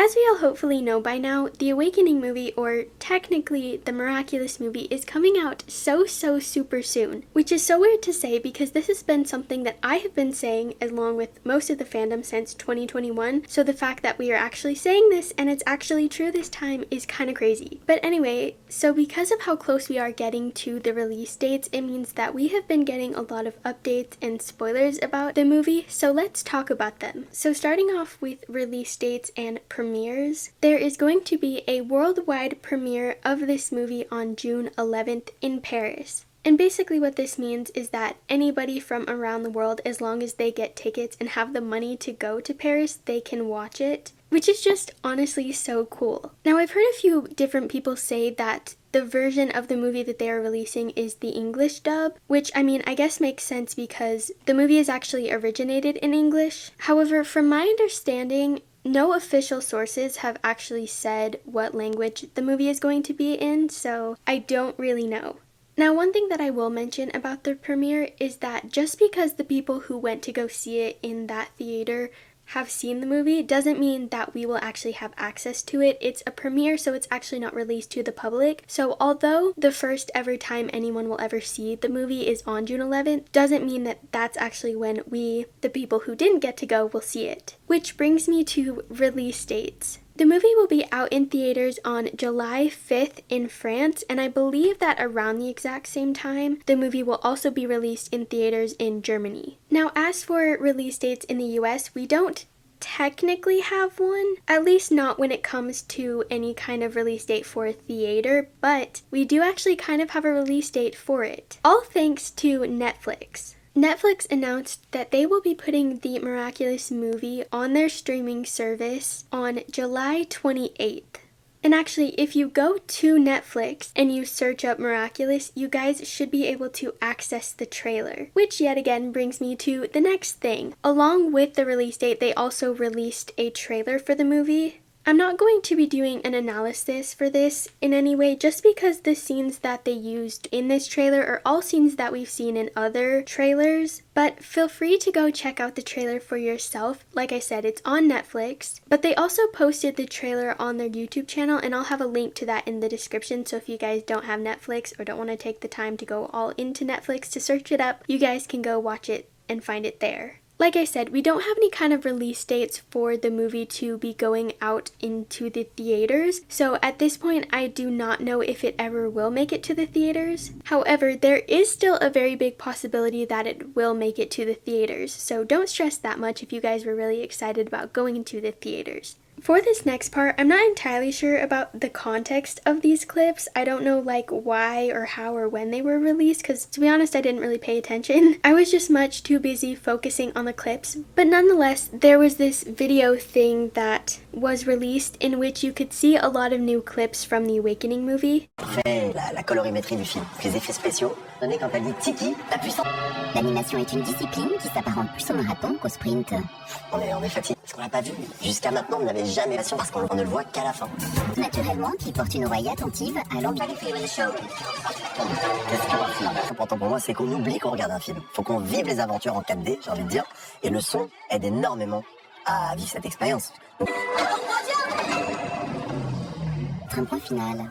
as we all hopefully know by now, the Awakening movie, or technically the Miraculous movie, is coming out so super soon, which is so weird to say because this has been something that I have been saying along with most of the fandom since 2021, so the fact that we are actually saying this and it's actually true this time is kind of crazy. But anyway, so because of how close we are getting to the release dates, it means that we have been getting a lot of updates and spoilers about the movie, so let's talk about them. So starting off with release dates and premieres, there is going to be a worldwide premiere of this movie on June 11th in Paris. And basically what this means is that anybody from around the world, as long as they get tickets and have the money to go to Paris, they can watch it, which is just honestly so cool. Now, I've heard a few different people say that the version of the movie that they are releasing is the English dub, which I mean, I guess makes sense because the movie is actually originated in English. However, from my understanding, no official sources have actually said what language the movie is going to be in, so I don't really know. Now, one thing that I will mention about the premiere is that just because the people who went to go see it in that theater have seen the movie doesn't mean that we will actually have access to it. It's a premiere, so it's actually not released to the public. So although the first ever time anyone will ever see the movie is on June 11th, doesn't mean that that's actually when we, the people who didn't get to go, will see it. Which brings me to release dates. The movie will be out in theaters on July 5th in France, and I believe that around the exact same time, the movie will also be released in theaters in Germany. Now, as for release dates in the US, we don't technically have one, at least not when it comes to any kind of release date for a theater, but we do actually kind of have a release date for it, all thanks to Netflix. Netflix announced that they will be putting the Miraculous movie on their streaming service on July 28th. And actually, if you go to Netflix and you search up Miraculous, you guys should be able to access the trailer. Which yet again brings me to the next thing. Along with the release date, they also released a trailer for the movie. I'm not going to be doing an analysis for this in any way just because the scenes that they used in this trailer are all scenes that we've seen in other trailers, but feel free to go check out the trailer for yourself. Like I said, it's on Netflix, but they also posted the trailer on their YouTube channel, and I'll have a link to that in the description, so if you guys don't have Netflix or don't want to take the time to go all into Netflix to search it up, you guys can go watch it and find it there. Like I said, we don't have any kind of release dates for the movie to be going out into the theaters, so at this point I do not know if it ever will make it to the theaters. However, there is still a very big possibility that it will make it to the theaters, so don't stress that much if you guys were really excited about going into the theaters. For this next part, I'm not entirely sure about the context of these clips. I don't know like why or how or when they were released, because to be honest, I didn't really pay attention. I was just much too busy focusing on the clips. But nonetheless, there was this video thing that was released in which you could see a lot of new clips from the Awakening movie. La colorimétrie du film, les effets spéciaux, donné quand elle dit Tiki, la puissance. L'animation est une discipline qui s'apparente plus au marathon qu'au sprint. On est fatigué, parce qu'on l'a pas vu. Jusqu'à maintenant, on n'avait jamais passion parce qu'on ne le voit qu'à la fin. Naturellement, qui porte une oreille attentive à l'ambiance. Qu'est-ce qu'un film? L'important pour moi, c'est qu'on oublie qu'on regarde un film. Faut qu'on vive les aventures en 4D, j'ai envie de dire. Et le son aide énormément à vivre cette expérience. Un point final.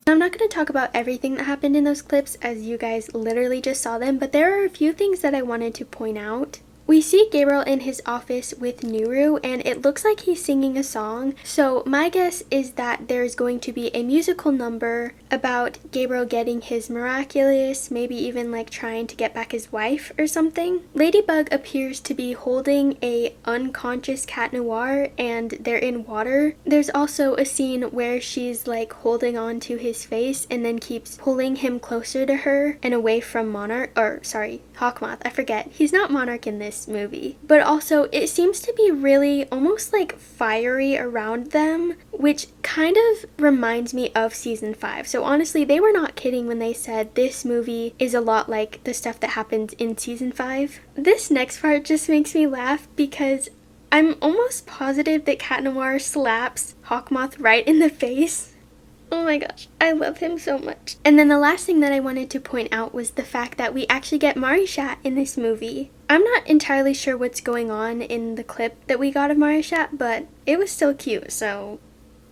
I'm not going to talk about everything that happened in those clips as you guys literally just saw them, but there are a few things that I wanted to point out. We see Gabriel in his office with Nuru, and it looks like he's singing a song, so my guess is that there's going to be a musical number about Gabriel getting his Miraculous, maybe even like trying to get back his wife or something. Ladybug appears to be holding a unconscious Cat Noir, and they're in water. There's also a scene where she's like holding on to his face and then keeps pulling him closer to her and away from Hawkmoth. I forget. He's not Monarch in this movie. But also, it seems to be really almost like fiery around them, which kind of reminds me of season 5. So honestly, they were not kidding when they said this movie is a lot like the stuff that happens in season 5. This next part just makes me laugh because I'm almost positive that Cat Noir slaps Hawkmoth right in the face. Oh my gosh, I love him so much. And then the last thing that I wanted to point out was the fact that we actually get Marishat in this movie. I'm not entirely sure what's going on in the clip that we got of Marishat, but it was still cute, so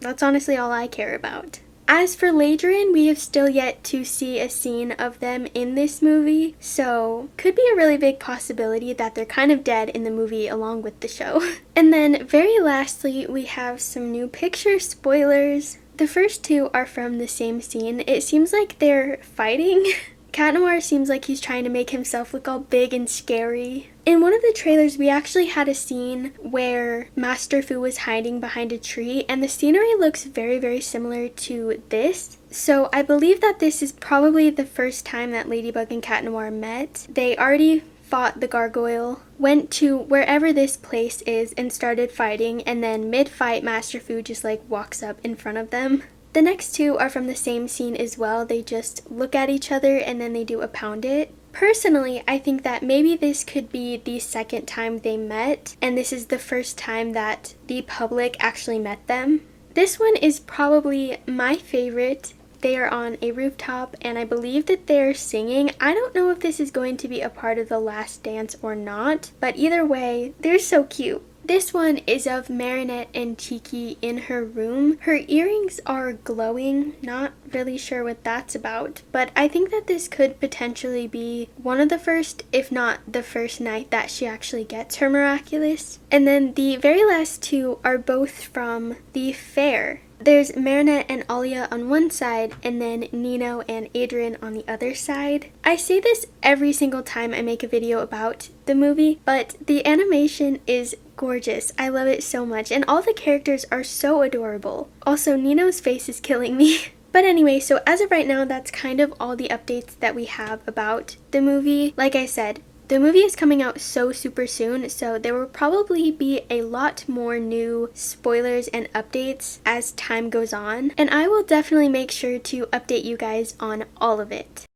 that's honestly all I care about. As for Ladrin, we have still yet to see a scene of them in this movie, so could be a really big possibility that they're kind of dead in the movie along with the show. And then very lastly, we have some new picture spoilers. The first two are from the same scene. It seems like they're fighting. Cat Noir seems like he's trying to make himself look all big and scary. In one of the trailers, we actually had a scene where Master Fu was hiding behind a tree, and the scenery looks very, very similar to this. So I believe that this is probably the first time that Ladybug and Cat Noir met. They already fought the gargoyle, went to wherever this place is and started fighting, and then mid-fight Master Fu just like walks up in front of them. The next two are from the same scene as well. They just look at each other and then they do a pound it. Personally, I think that maybe this could be the second time they met, and this is the first time that the public actually met them. This one is probably my favorite. They are on a rooftop, and I believe that they're singing. I don't know if this is going to be a part of the last dance or not, but either way, they're so cute. This one is of Marinette and Tiki in her room. Her earrings are glowing, not really sure what that's about, but I think that this could potentially be one of the first, if not the first night that she actually gets her Miraculous. And then the very last two are both from the fair. There's Marinette and Alia on one side, and then Nino and Adrian on the other side. I say this every single time I make a video about the movie, but the animation is gorgeous. I love it so much, and all the characters are so adorable. Also, Nino's face is killing me. But anyway, so as of right now, that's kind of all the updates that we have about the movie. Like I said, the movie is coming out so super soon, so there will probably be a lot more new spoilers and updates as time goes on, and I will definitely make sure to update you guys on all of it.